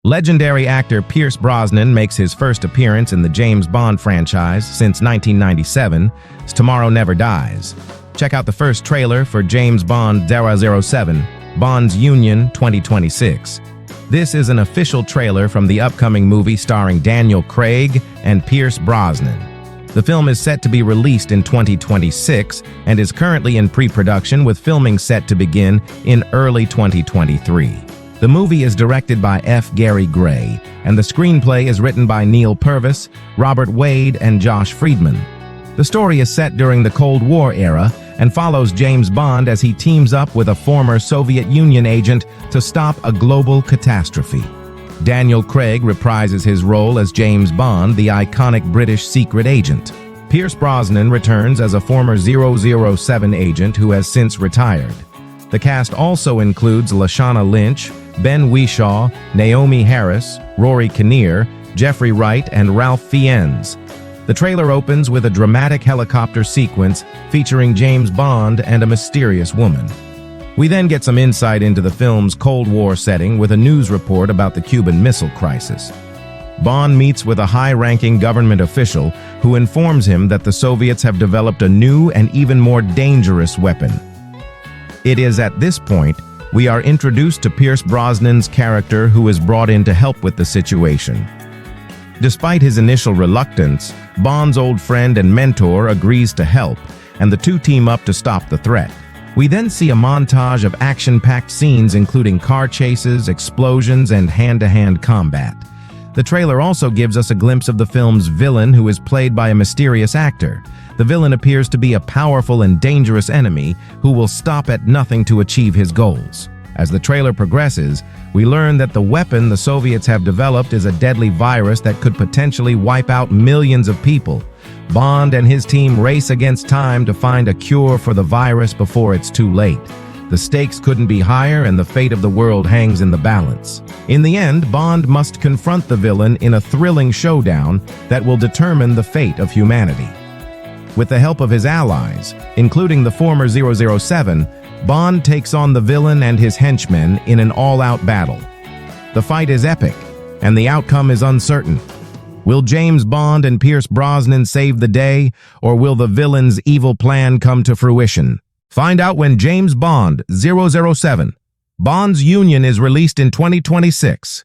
Legendary actor Pierce Brosnan makes his first appearance in the James Bond franchise since 1997's Tomorrow Never Dies. Check out the first trailer for James Bond 007, Bond's Union 2026. This is an official trailer from the upcoming movie starring Daniel Craig and Pierce Brosnan. The film is set to be released in 2026 and is currently in pre-production with filming set to begin in early 2023. The movie is directed by F. Gary Gray, and the screenplay is written by Neil Purvis, Robert Wade, and Josh Friedman. The story is set during the Cold War era and follows James Bond as he teams up with a former Soviet Union agent to stop a global catastrophe. Daniel Craig reprises his role as James Bond, the iconic British secret agent. Pierce Brosnan returns as a former 007 agent who has since retired. The cast also includes Lashana Lynch, Ben Whishaw, Naomi Harris, Rory Kinnear, Jeffrey Wright, and Ralph Fiennes. The trailer opens with a dramatic helicopter sequence featuring James Bond and a mysterious woman. We then get some insight into the film's Cold War setting with a news report about the Cuban Missile Crisis. Bond meets with a high-ranking government official who informs him that the Soviets have developed a new and even more dangerous weapon. It is at this point we are introduced to Pierce Brosnan's character, who is brought in to help with the situation. Despite his initial reluctance, Bond's old friend and mentor agrees to help, and the two team up to stop the threat. We then see a montage of action-packed scenes including car chases, explosions, and hand-to-hand combat. The trailer also gives us a glimpse of the film's villain, who is played by a mysterious actor. The villain appears to be a powerful and dangerous enemy who will stop at nothing to achieve his goals. As the trailer progresses, we learn that the weapon the Soviets have developed is a deadly virus that could potentially wipe out millions of people. Bond and his team race against time to find a cure for the virus before it's too late. The stakes couldn't be higher, and the fate of the world hangs in the balance. In the end, Bond must confront the villain in a thrilling showdown that will determine the fate of humanity. With the help of his allies, including the former 007, Bond takes on the villain and his henchmen in an all-out battle. The fight is epic, and the outcome is uncertain. Will James Bond and Pierce Brosnan save the day, or will the villain's evil plan come to fruition? Find out when James Bond 007, Bond's Union is released in 2026.